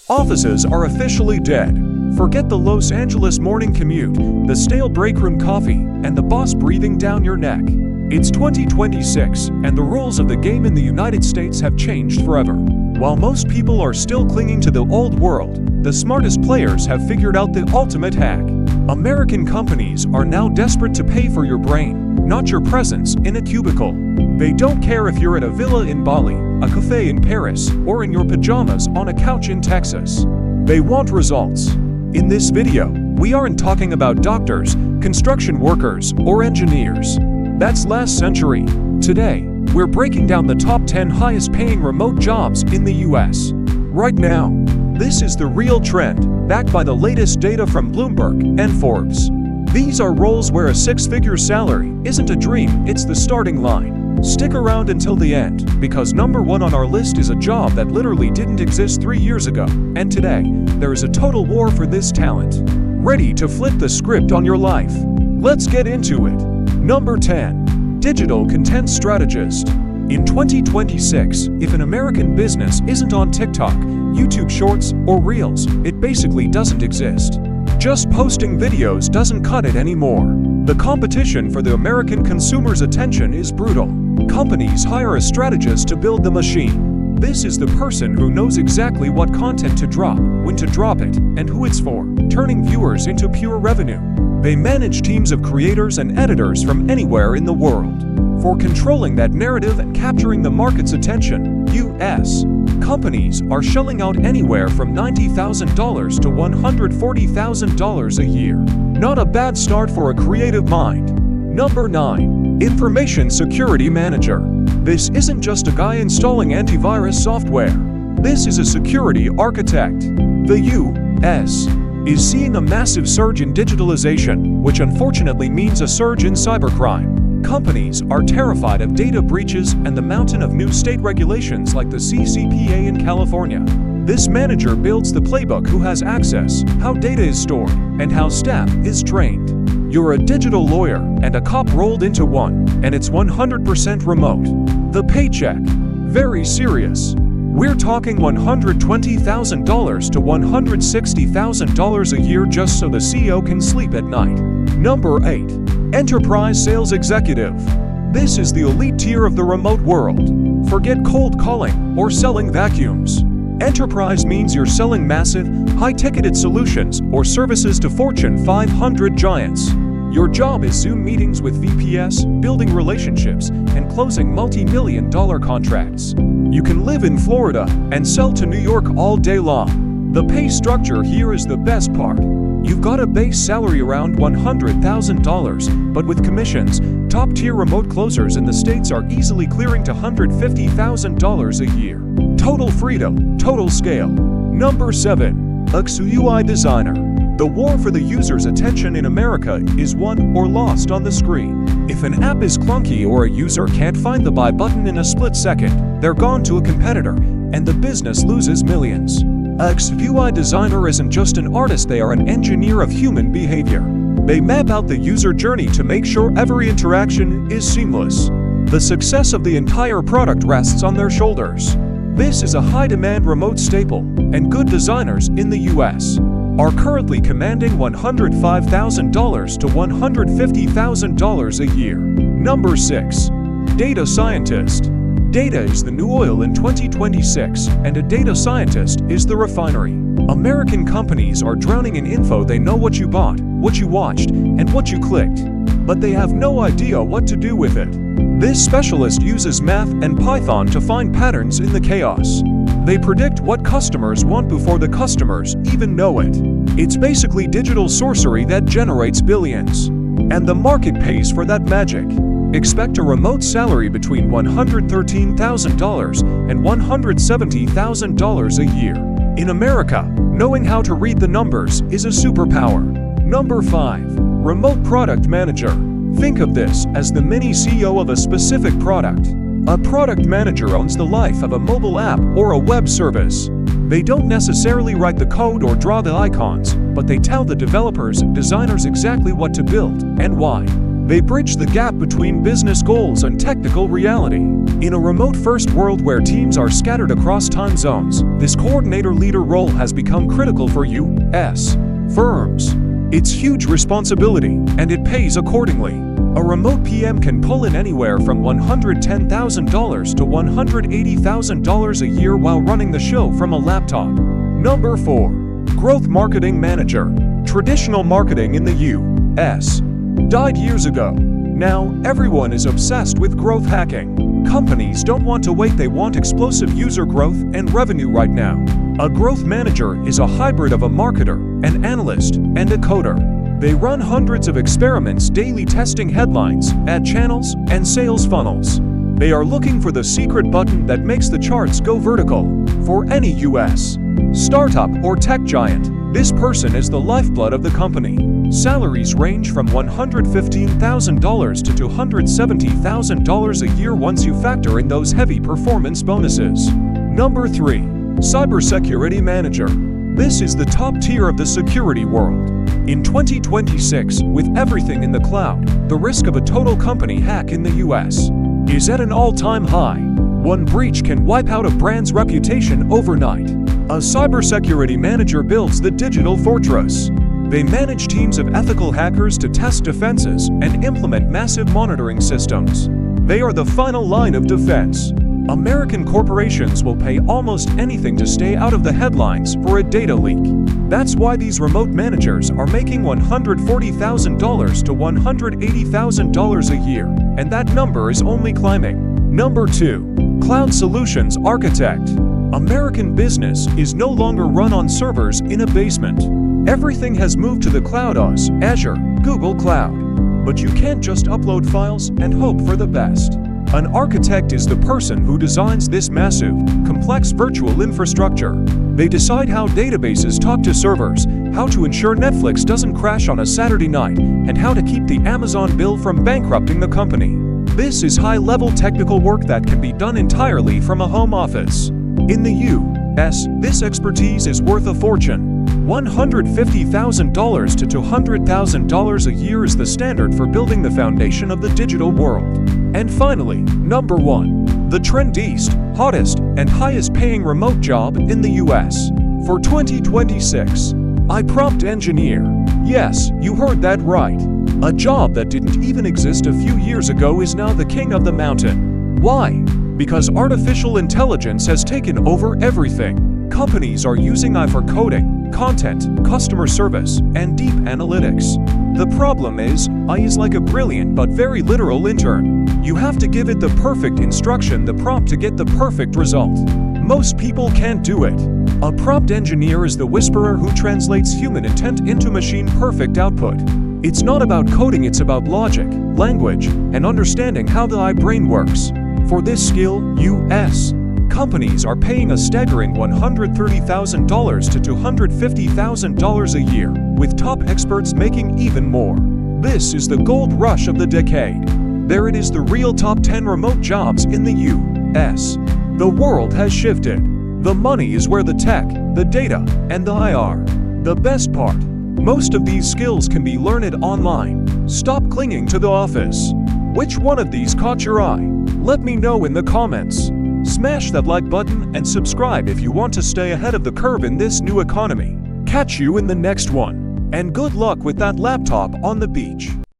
Offices are officially dead. Forget the Los Angeles morning commute, the stale break room coffee, and the boss breathing down your neck. It's 2026, and the rules of the game in the United States have changed forever. While most people are still clinging to the old world, the smartest players have figured out the ultimate hack. American companies are now desperate to pay for your brain, not your presence in a cubicle. They don't care if you're at a villa in Bali, a cafe in Paris, or in your pajamas on a couch in Texas. They want results. In this video, we aren't talking about doctors, construction workers, or engineers. That's last century. Today, we're breaking down the top 10 highest paying remote jobs in the US. Right now, this is the real trend, backed by the latest data from Bloomberg and Forbes. These are roles where a six-figure salary isn't a dream, it's the starting line. Stick around until the end, because number one on our list is a job that literally didn't exist 3 years ago, and today, there is a total war for this talent. Ready to flip the script on your life? Let's get into it. Number 10. Digital Content Strategist. In 2026, if an American business isn't on TikTok, YouTube Shorts, or Reels, it basically doesn't exist. Just posting videos doesn't cut it anymore. The competition for the American consumer's attention is brutal. Companies hire a strategist to build the machine. This is the person who knows exactly what content to drop, when to drop it, and who it's for, turning viewers into pure revenue. They manage teams of creators and editors from anywhere in the world. For controlling that narrative and capturing the market's attention, U.S. companies are shelling out anywhere from $90,000 to $140,000 a year. Not a bad start for a creative mind. Number 9. Information Security Manager. This isn't just a guy installing antivirus software. This is a security architect. The U.S. is seeing a massive surge in digitalization, which unfortunately means a surge in cybercrime. Companies are terrified of data breaches and the mountain of new state regulations like the CCPA in California. This manager builds the playbook: who has access, how data is stored, and how staff is trained. You're a digital lawyer and a cop rolled into one, and it's 100% remote. The paycheck? Very serious. We're talking $120,000 to $160,000 a year just so the CEO can sleep at night. Number 8. Enterprise Sales Executive. This is the elite tier of the remote world. Forget cold calling or selling vacuums. Enterprise means you're selling massive, high-ticketed solutions or services to Fortune 500 giants. Your job is Zoom meetings with VPS, building relationships, and closing multi-million-dollar contracts. You can live in Florida and sell to New York all day long. The pay structure here is the best part. You've got a base salary around $100,000, but with commissions, top-tier remote closers in the States are easily clearing to $150,000 a year. Total freedom, total scale. Number 7. UI Designer. The war for the user's attention in America is won or lost on the screen. If an app is clunky or a user can't find the buy button in a split second, they're gone to a competitor, and the business loses millions. UI designer isn't just an artist, they are an engineer of human behavior. They map out the user journey to make sure every interaction is seamless. The success of the entire product rests on their shoulders. This is a high-demand remote staple, and good designers in the US are currently commanding $105,000 to $150,000 a year. Number 6. Data Scientist. Data is the new oil in 2026, and a data scientist is the refinery. American companies are drowning in info. They know what you bought, what you watched, and what you clicked, but they have no idea what to do with it. This specialist uses math and Python to find patterns in the chaos. They predict what customers want before the customers even know it. It's basically digital sorcery that generates billions. And the market pays for that magic. Expect a remote salary between $113,000 and $170,000 a year. In America, knowing how to read the numbers is a superpower. Number 5. Remote Product Manager. Think of this as the mini CEO of a specific product. A product manager owns the life of a mobile app or a web service. They don't necessarily write the code or draw the icons, but they tell the developers and designers exactly what to build and why. They bridge the gap between business goals and technical reality. In a remote-first world where teams are scattered across time zones, this coordinator-leader role has become critical for U.S. firms. It's huge responsibility, and it pays accordingly. A remote PM can pull in anywhere from $110,000 to $180,000 a year while running the show from a laptop. Number 4. Growth Marketing Manager. Traditional marketing in the U.S. died years ago. Now, everyone is obsessed with growth hacking. Companies don't want to wait, they want explosive user growth and revenue right now. A growth manager is a hybrid of a marketer, an analyst, and a coder. They run hundreds of experiments daily, testing headlines, ad channels, and sales funnels. They are looking for the secret button that makes the charts go vertical. For any U.S. startup or tech giant, this person is the lifeblood of the company. Salaries range from $115,000 to $270,000 a year once you factor in those heavy performance bonuses. Number 3. Cybersecurity Manager. This is the top tier of the security world. In 2026, with everything in the cloud, the risk of a total company hack in the U.S. is at an all-time high. One breach can wipe out a brand's reputation overnight. A cybersecurity manager builds the digital fortress. They manage teams of ethical hackers to test defenses and implement massive monitoring systems. They are the final line of defense. American corporations will pay almost anything to stay out of the headlines for a data leak. That's why these remote managers are making $140,000 to $180,000 a year, and that number is only climbing. Number 2. Cloud Solutions Architect. American business is no longer run on servers in a basement. Everything has moved to the cloud: Azure, Google Cloud. But you can't just upload files and hope for the best. An architect is the person who designs this massive, complex virtual infrastructure. They decide how databases talk to servers, how to ensure Netflix doesn't crash on a Saturday night, and how to keep the Amazon bill from bankrupting the company. This is high-level technical work that can be done entirely from a home office. In the U.S., this expertise is worth a fortune. $150,000 to $200,000 a year is the standard for building the foundation of the digital world. And finally, number 1. The trendiest, hottest, and highest-paying remote job in the U.S. for 2026. Prompt engineer. Yes, you heard that right. A job that didn't even exist a few years ago is now the king of the mountain. Why? Because artificial intelligence has taken over everything. Companies are using AI for coding, content, customer service, and deep analytics. The problem is, AI is like a brilliant but very literal intern. You have to give it the perfect instruction, the prompt, to get the perfect result. Most people can't do it. A prompt engineer is the whisperer who translates human intent into machine-perfect output. It's not about coding, it's about logic, language, and understanding how the AI brain works. For this skill, U.S. companies are paying a staggering $130,000 to $250,000 a year, with top experts making even more. This is the gold rush of the decade. There it is, the real top 10 remote jobs in the U.S. The world has shifted. The money is where the tech, the data, and the AI are. The best part, most of these skills can be learned online. Stop clinging to the office. Which one of these caught your eye? Let me know in the comments. Smash that like button and subscribe if you want to stay ahead of the curve in this new economy. Catch you in the next one. And good luck with that laptop on the beach.